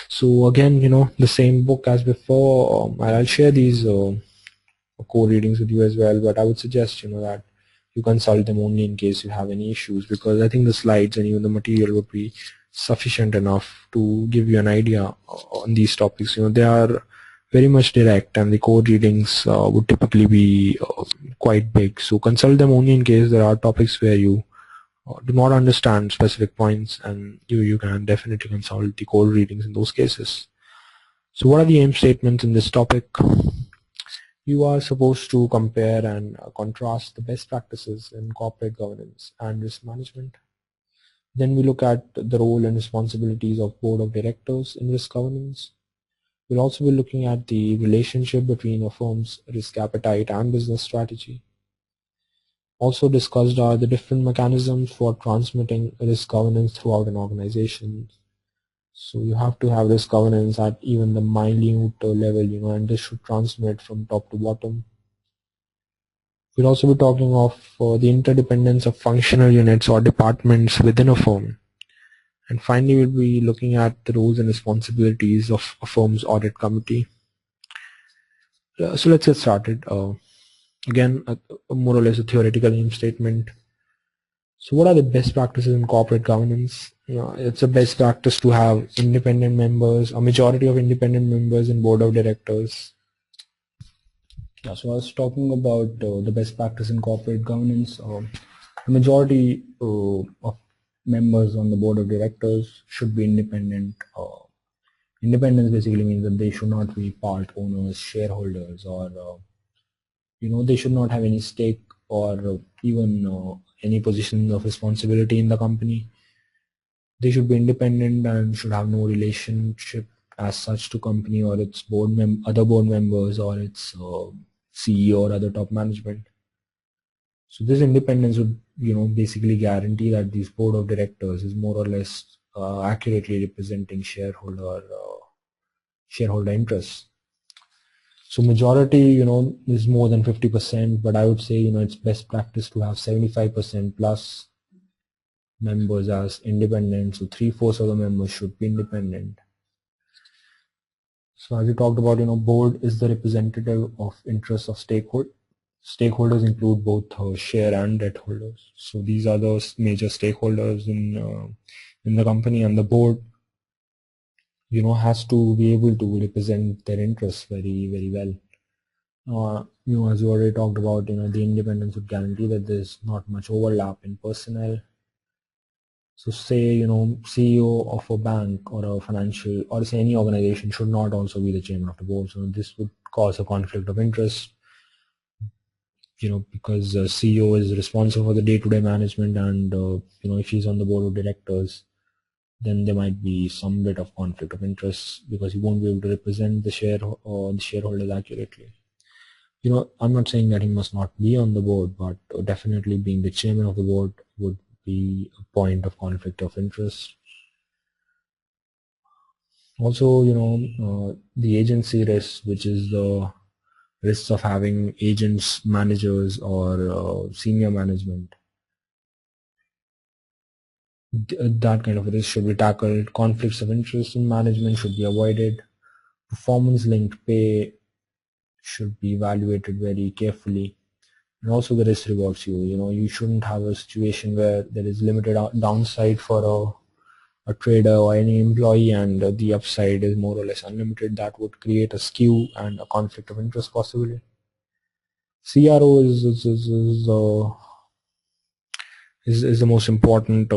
So again, the same book as before. I'll share these core readings with you as well, but I would suggest that you consult them only in case you have any issues, because I think the slides and even the material would be sufficient enough to give you an idea on these topics. They are very much direct, and the core readings would typically be quite big. So consult them only in case there are topics where you do not understand specific points, and you can definitely consult the core readings in those cases. So what are the aim statements in this topic? You are supposed to compare and contrast the best practices in corporate governance and risk management. Then we look at the role and responsibilities of board of directors in risk governance. We'll also be looking at the relationship between a firm's risk appetite and business strategy. Also discussed are the different mechanisms for transmitting risk governance throughout an organization. So you have to have risk governance at even the minute level, and this should transmit from top to bottom. We'll also be talking of the interdependence of functional units or departments within a firm. And finally, we'll be looking at the roles and responsibilities of a firm's audit committee. So let's get started. Again, more or less a theoretical aim statement. So what are the best practices in corporate governance? It's a best practice to have independent members, a majority of independent members in board of directors. So I was talking about the best practice in corporate governance. The majority of members on the board of directors should be independent. Independence basically means that they should not be part owners, shareholders, or they should not have any stake or even any position of responsibility in the company. They should be independent and should have no relationship as such to company or its other board members or its CEO or other top management. So this independence would basically guarantee that this board of directors is more or less accurately representing shareholder interests. So majority is more than 50%, but I would say it's best practice to have 75% plus members as independent. So 3/4 of the members should be independent. So as we talked about, board is the representative of interests of stakeholders. Stakeholders include both share and debt holders. So these are those major stakeholders in the company, and the board has to be able to represent their interests very, very well. As we already talked about, the independence would guarantee that there's not much overlap in personnel. So say, CEO of a bank or a financial, or say any organization should not also be the chairman of the board. So this would cause a conflict of interest, because the CEO is responsible for the day-to-day management, and if he's on the board of directors, then there might be some bit of conflict of interest because he won't be able to represent the shareholders accurately. I'm not saying that he must not be on the board, but definitely being the chairman of the board would be a point of conflict of interest. Also, the agency risk, which is the risks of having agents, managers, or senior management. That kind of risk should be tackled. Conflicts of interest in management should be avoided. Performance-linked pay should be evaluated very carefully. And also the risk rewards you. You shouldn't have a situation where there is limited downside for a trader or any employee, and the upside is more or less unlimited. That would create a skew and a conflict of interest possibly. CRO is the most important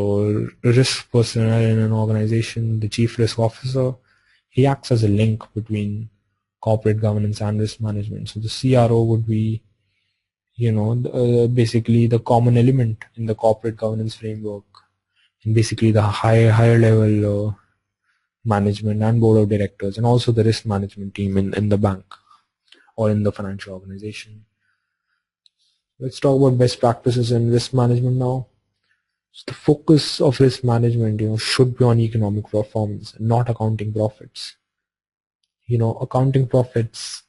risk personnel in an organization. The chief risk officer, he acts as a link between corporate governance and risk management. So the CRO would be basically the common element in the corporate governance framework, and basically the higher level management and board of directors, and also the risk management team in the bank or in the financial organization. Let's talk about best practices in risk management now. So the focus of risk management should be on economic performance, not accounting profits. Accounting profits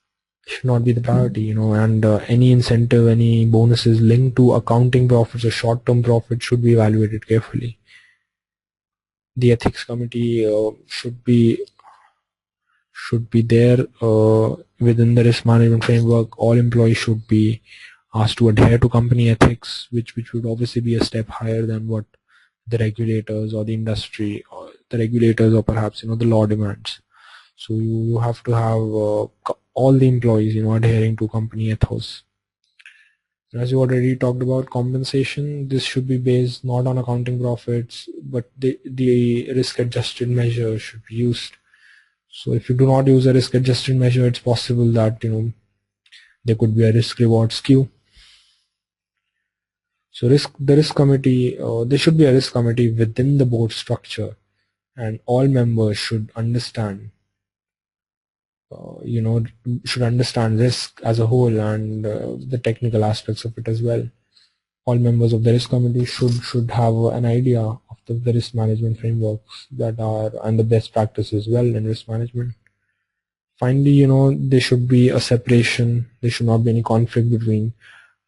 should not be the priority, and any incentive, any bonuses linked to accounting profits or short-term profits should be evaluated carefully. The ethics committee should be there within the risk management framework. All employees should be asked to adhere to company ethics, which would obviously be a step higher than what the regulators or the industry or the regulators or perhaps the law demands. So you have to have all the employees adhering to company ethos. As you already talked about compensation, this should be based not on accounting profits, but the risk adjusted measure should be used. So if you do not use a risk adjusted measure, it's possible that there could be a risk reward skew. So the risk committee, there should be a risk committee within the board structure, and all members should understand should understand risk as a whole and the technical aspects of it as well. All members of the risk committee should have an idea of the risk management frameworks that are and the best practices well in risk management. Finally, there should be a separation. There should not be any conflict between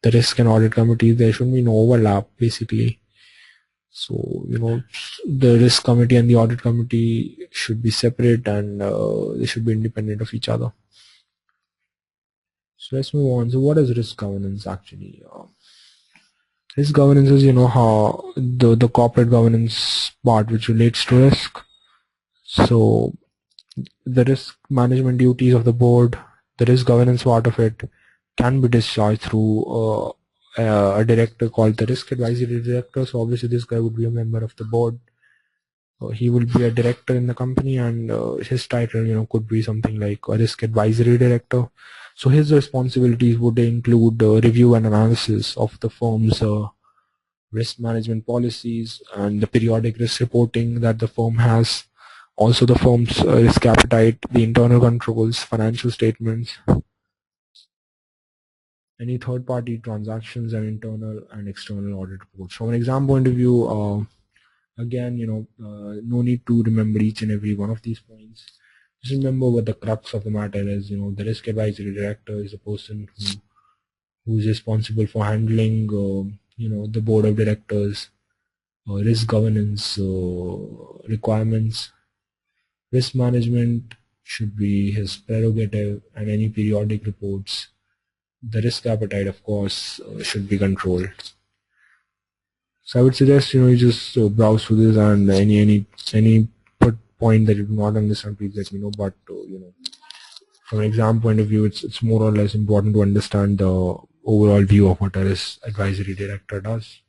the risk and audit committee. There should be no overlap, basically. So, the risk committee and the audit committee should be separate, and they should be independent of each other. So let's move on. So what is risk governance actually? Risk governance is, how the corporate governance part which relates to risk. So the risk management duties of the board, the risk governance part of it can be discharged through a director called the risk advisory director. So obviously this guy would be a member of the board. He will be a director in the company, and his title, could be something like a risk advisory director. So his responsibilities would include review and analysis of the firm's risk management policies and the periodic risk reporting that the firm has. Also the firm's risk appetite, the internal controls, financial statements, any third-party transactions, and internal and external audit reports. From an exam point of view, again, no need to remember each and every one of these points. Just remember what the crux of the matter is. The risk advisory director is a person who is responsible for handling, the board of directors, risk governance requirements. Risk management should be his prerogative, and any periodic reports. The risk appetite, of course, should be controlled. So I would suggest you just browse through this, and any point that you do not understand, please let me know. But from an exam point of view, it's more or less important to understand the overall view of what a risk advisory director does.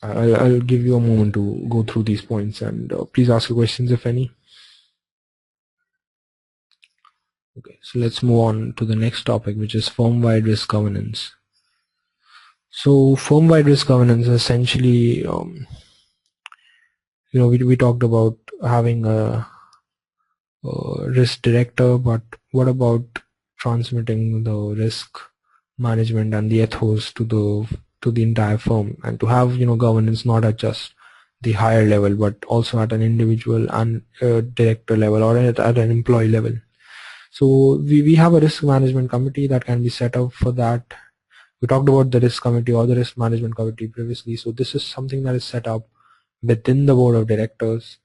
I'll give you a moment to go through these points, and please ask your questions if any. Okay, so let's move on to the next topic, which is firm-wide risk governance. So firm-wide risk governance is essentially, we talked about having a risk director, but what about transmitting the risk management and the ethos to the entire firm, and to have governance not at just the higher level but also at an individual and director level or at an employee level. So we have a risk management committee that can be set up for that. We talked about the risk committee or the risk management committee previously. So this is something that is set up within the board of directors.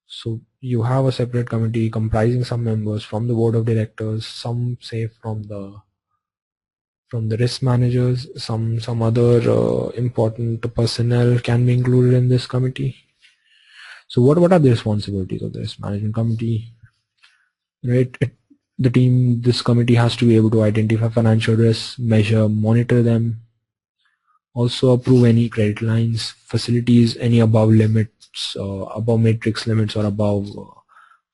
So you have a separate committee comprising some members from the board of directors, some say from the risk managers, some other important personnel can be included in this committee. So what are the responsibilities of the risk management committee? Right, this committee has to be able to identify financial risks, measure, monitor them, also approve any credit lines, facilities, any above limits, above matrix limits or above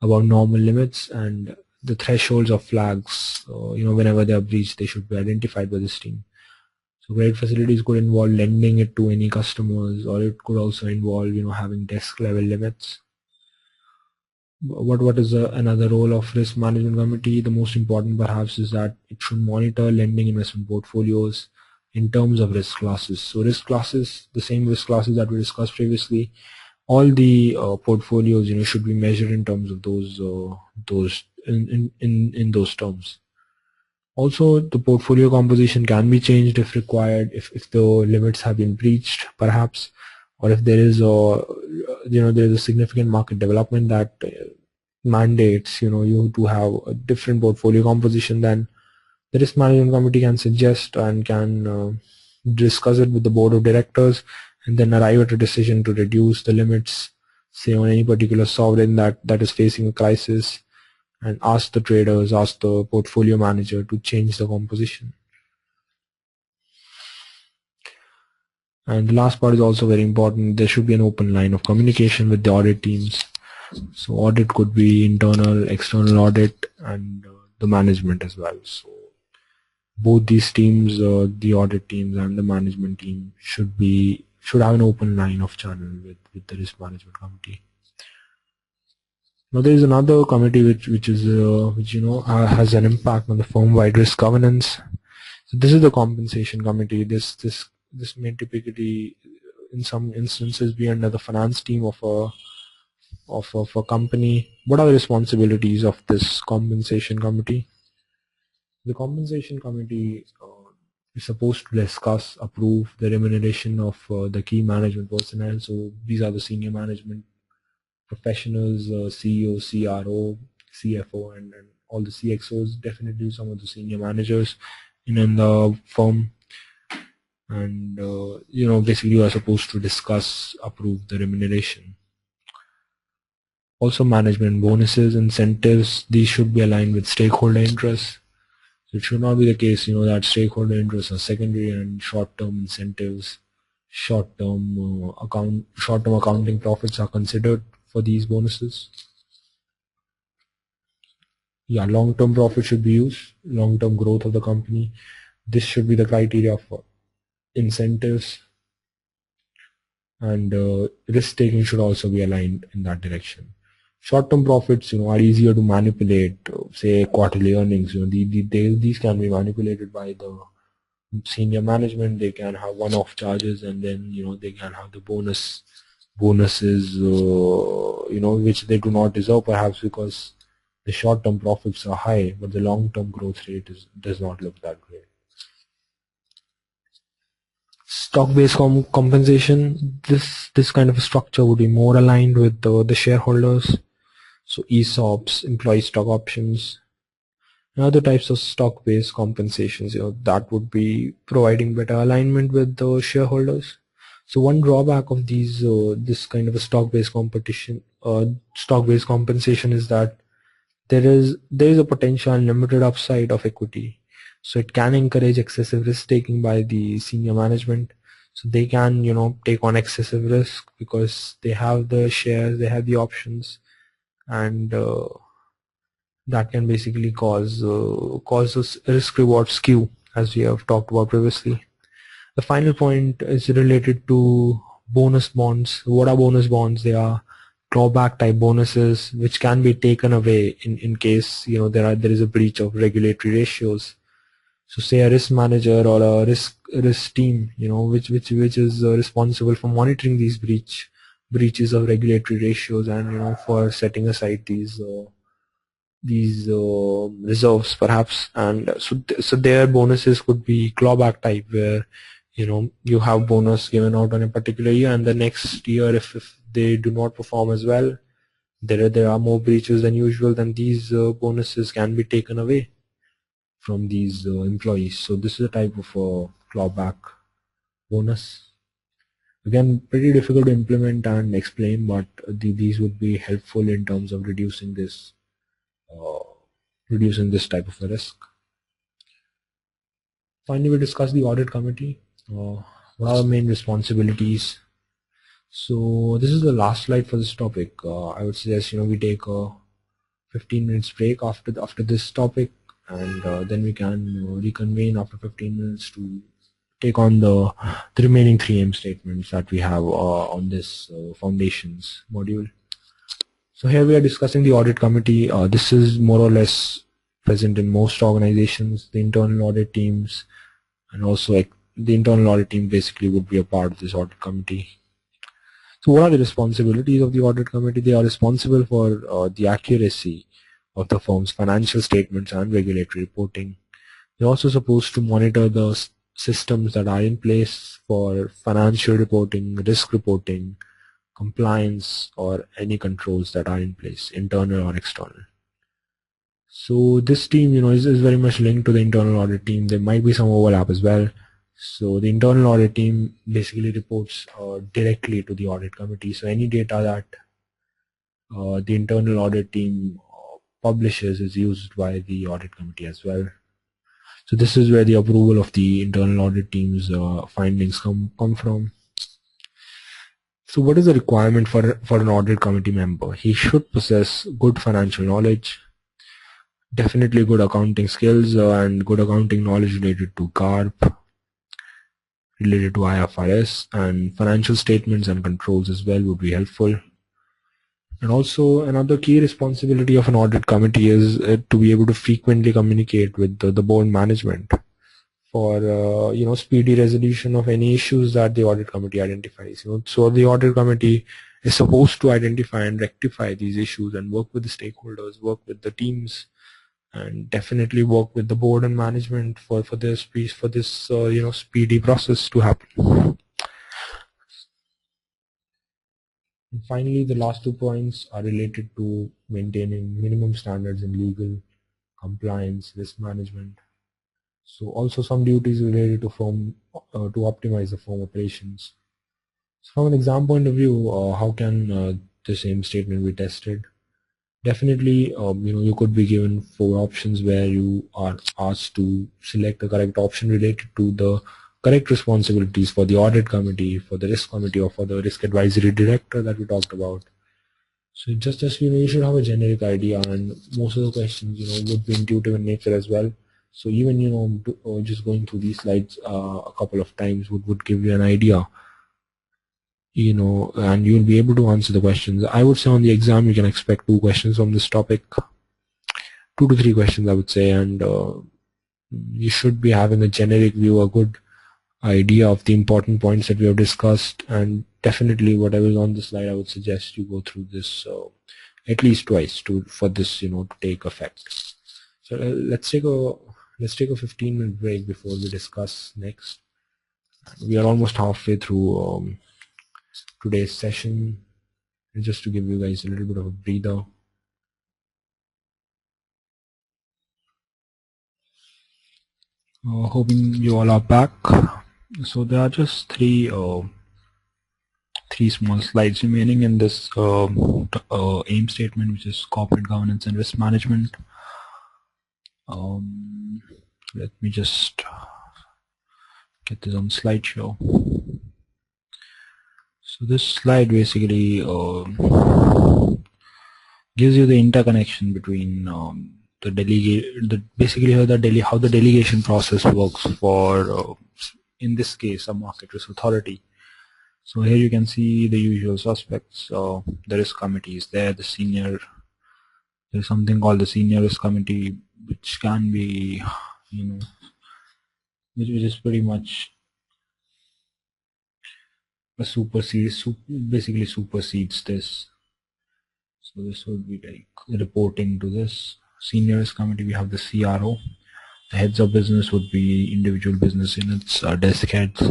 normal limits, and the thresholds of flags. Whenever they are breached, they should be identified by this team. So credit facilities could involve lending it to any customers, or it could also involve having desk level limits. What is another role of risk management committee? The most important perhaps is that it should monitor lending investment portfolios in terms of risk classes. So risk classes, the same risk classes that we discussed previously, all the portfolios should be measured in terms of those in those terms. Also, the portfolio composition can be changed if required, if the limits have been breached perhaps, or if there is a there is a significant market development that mandates you to have a different portfolio composition, then the risk management committee can suggest and can discuss it with the board of directors and then arrive at a decision to reduce the limits, say on any particular sovereign that is facing a crisis, and ask the traders, ask the portfolio manager to change the composition. And the last part is also very important. There should be an open line of communication with the audit teams. So audit could be internal, external audit, and the management as well. So both these teams, the audit teams and the management team, should have an open line of channel with the risk management committee. Now there is another committee which has an impact on the firm-wide risk governance. So this is the compensation committee. This may typically, in some instances, be under the finance team of a company. What are the responsibilities of this compensation committee? The compensation committee is supposed to discuss, approve the remuneration of the key management personnel. So these are the senior management professionals, CEO, CRO, CFO, and all the CXOs, definitely some of the senior managers in the firm. And basically you are supposed to discuss, approve the remuneration. Also management bonuses, incentives, these should be aligned with stakeholder interests. So it should not be the case that stakeholder interests are secondary and short-term incentives, short-term accounting profits are considered for these bonuses. Yeah, long-term profit should be used, long-term growth of the company. This should be the criteria for incentives, and risk-taking should also be aligned in that direction. Short-term profits, are easier to manipulate. Say quarterly earnings, these can be manipulated by the senior management. They can have one-off charges, and then they can have the bonuses, which they do not deserve, perhaps because the short-term profits are high, but the long-term growth rate does not look that great. Stock-based compensation. This kind of a structure would be more aligned with the shareholders. So ESOPs, employee stock options, and other types of stock-based compensations, that would be providing better alignment with the shareholders. So one drawback of these this kind of a stock-based compensation is that there is a potential limited upside of equity. So it can encourage excessive risk taking by the senior management. So they can take on excessive risk because they have the shares, they have the options, and that can basically cause this risk reward skew, as we have talked about previously. The final point is related to bonus bonds. What are bonus bonds? They are clawback type bonuses which can be taken away in case there is a breach of regulatory ratios. So say a risk manager or a risk team which is responsible for monitoring these breaches of regulatory ratios and for setting aside these reserves perhaps, and so their bonuses could be clawback type, where you have bonus given out on a particular year, and the next year if they do not perform as well, there are more breaches than usual, then these bonuses can be taken away from these employees. So this is a type of clawback bonus. Again, pretty difficult to implement and explain, but these would be helpful in terms of reducing this type of a risk. Finally, we discuss the audit committee. What are the main responsibilities? So this is the last slide for this topic. I would suggest we take a 15 minutes break after this topic, and then we can reconvene after 15 minutes to take on the remaining 3M statements that we have on this foundations module. So here we are discussing the audit committee. This is more or less present in most organizations, the internal audit teams, and also the internal audit team basically would be a part of this audit committee. So what are the responsibilities of the audit committee? They are responsible for the accuracy of the firm's financial statements and regulatory reporting. They're also supposed to monitor the systems that are in place for financial reporting, risk reporting, compliance, or any controls that are in place, internal or external. So this team, is very much linked to the internal audit team. There might be some overlap as well. So the internal audit team basically reports directly to the audit committee. So any data that the internal audit team publishes is used by the audit committee as well. So this is where the approval of the internal audit team's findings come from. So what is the requirement for an audit committee member? He should possess good financial knowledge, definitely good accounting skills, and good accounting knowledge related to GARP, related to IFRS, and financial statements and controls as well would be helpful. And also another key responsibility of an audit committee is to be able to frequently communicate with the board management for speedy resolution of any issues that the audit committee identifies. So the audit committee is supposed to identify and rectify these issues and work with the stakeholders, work with the teams, and definitely work with the board and management for this speedy process to happen. And finally, the last 2 points are related to maintaining minimum standards in legal, compliance, risk management. So also some duties related to to optimize the firm operations. So from an exam point of view, how can the same statement be tested? Definitely, you could be given 4 options where you are asked to select the correct option related to the correct responsibilities for the audit committee, for the risk committee, or for the risk advisory director that we talked about. So just as you should have a generic idea, and most of the questions would be intuitive in nature as well. So even just going through these slides a couple of times would give you an idea, and you'll be able to answer the questions. I would say on the exam you can expect 2 questions from this topic, 2 to 3 questions I would say, and you should be having a generic view, a good idea of the important points that we have discussed. And definitely whatever is on the slide, I would suggest you go through this at least twice for this to take effect. So let's take a 15-minute break before we discuss next. We are almost halfway through today's session, and just to give you guys a little bit of a breather. Hoping you all are back. So there are just three small slides remaining in this aim statement, which is corporate governance and risk management. Let me just get this on slideshow. So this slide basically gives you the interconnection between basically how the delegation process works for in this case a market risk authority. So here you can see the usual suspects. The risk committee is there. There's something called the senior risk committee, which can be which is pretty much basically supersedes this. So this would be like reporting to this senior risk committee. We have the CRO. The heads of business would be individual business units, desk heads,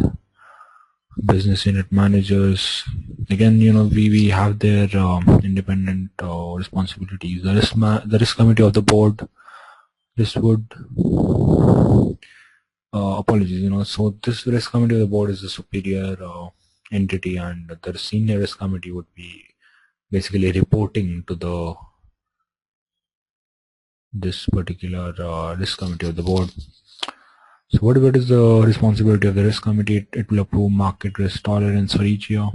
business unit managers. Again, we have their independent responsibilities. The risk committee of the board. This would apologies. So this risk committee of the board is the superior entity, and the senior risk committee would be basically reporting to this particular risk committee of the board. So what is the responsibility of the risk committee? It will approve market risk tolerance for each year.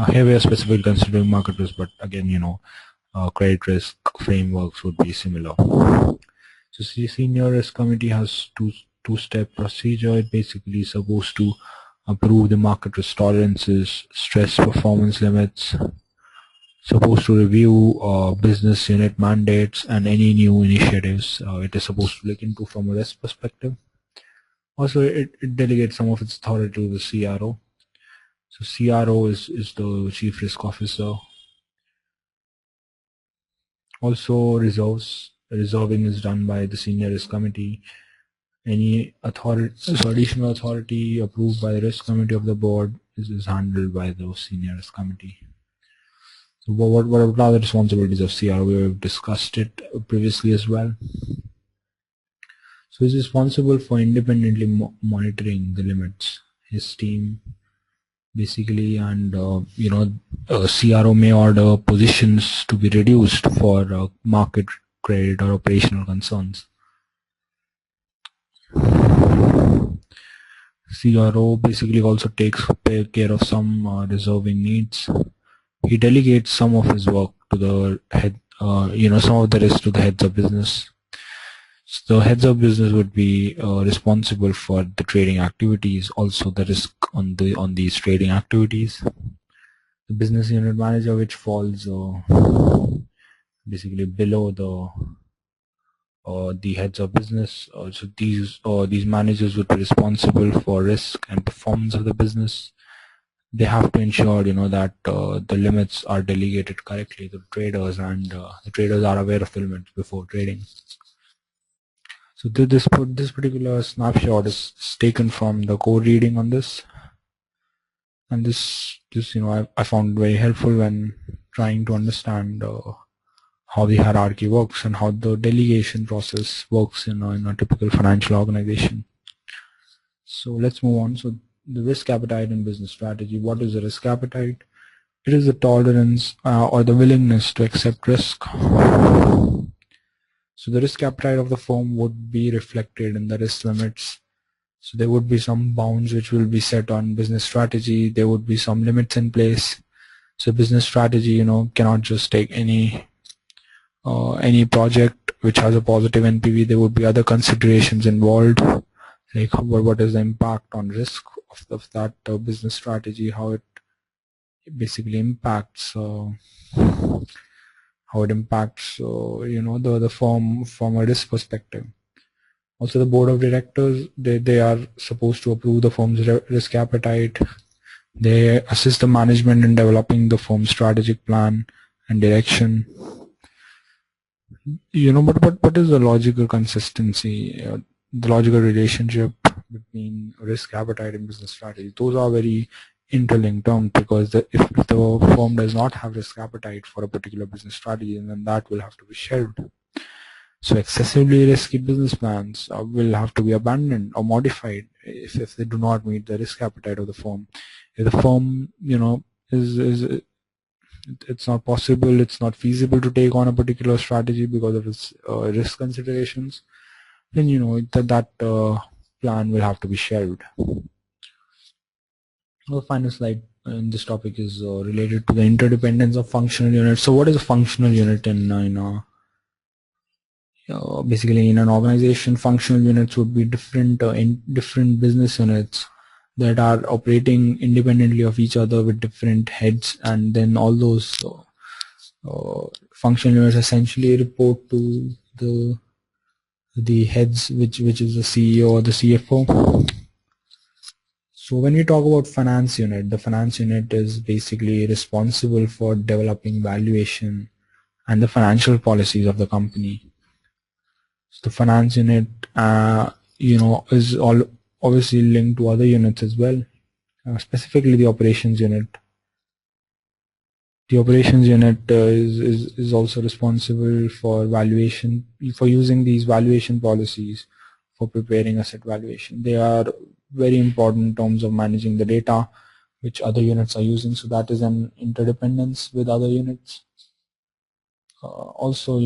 Here we are specifically considering market risk, but again, credit risk frameworks would be similar. So senior risk committee has two-step procedure. It basically is supposed to approve the market risk tolerances, stress performance limits, supposed to review business unit mandates and any new initiatives it is supposed to look into from a risk perspective. Also, it delegates some of its authority to the CRO. So CRO is the Chief Risk Officer. Also reserving is done by the Senior Risk Committee. Any authority, so additional authority approved by the risk committee of the board is handled by the senior risk committee. So what are the responsibilities of CRO? We have discussed it previously as well. So he's responsible for independently monitoring the limits. His team basically, and CRO may order positions to be reduced for market, credit, or operational concerns. CRO basically also takes care of some reserving needs. He delegates some of his work to the head, some of the rest to the heads of business. So the heads of business would be responsible for the trading activities, also the risk on these trading activities. The business unit manager, which falls basically below the heads of business. So these managers would be responsible for risk and performance of the business. They have to ensure that the limits are delegated correctly to the traders, and the traders are aware of the limits before trading. So this particular snapshot is taken from the core reading on this, and this I found very helpful when trying to understand how the hierarchy works and how the delegation process works in a typical financial organization. So let's move on. So the risk appetite and business strategy. What is the risk appetite? It is the tolerance or the willingness to accept risk. So the risk appetite of the firm would be reflected in the risk limits. So there would be some bounds which will be set on business strategy. There would be some limits in place. So business strategy, cannot just take any project which has a positive NPV. There would be other considerations involved, like what is the impact on risk of that business strategy, how it basically impacts the firm from a risk perspective. Also, the board of directors, they are supposed to approve the firm's risk appetite. They assist the management in developing the firm's strategic plan and direction. But what is the logical consistency, the logical relationship between risk appetite and business strategy? Those are very interlinked terms, because if the firm does not have risk appetite for a particular business strategy, then that will have to be shelved. So excessively risky business plans will have to be abandoned or modified if they do not meet the risk appetite of the firm. If the firm, it's not possible, it's not feasible to take on a particular strategy because of its risk considerations, then that plan will have to be shelved. The final slide in this topic is related to the interdependence of functional units. So what is a functional unit basically in an organization? Functional units would be different business units that are operating independently of each other with different heads, and then all those functional units essentially report to the heads, which is the CEO or the CFO. So when we talk about finance unit, the finance unit is basically responsible for developing valuation and the financial policies of the company. So the finance unit, is all obviously linked to other units as well, specifically the operations unit. The operations unit is also responsible for valuation, for using these valuation policies for preparing asset valuation. They are very important in terms of managing the data which other units are using. So that is an interdependence with other units. Also,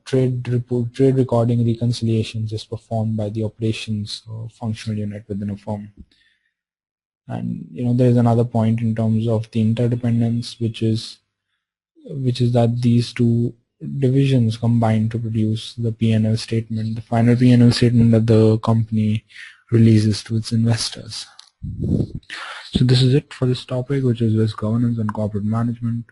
trade recording reconciliations is performed by the operations functional unit within a firm. And there is another point in terms of the interdependence, which is that these two divisions combine to produce the P&L statement, the final P&L statement that the company releases to its investors. So this is it for this topic, which is risk governance and corporate management.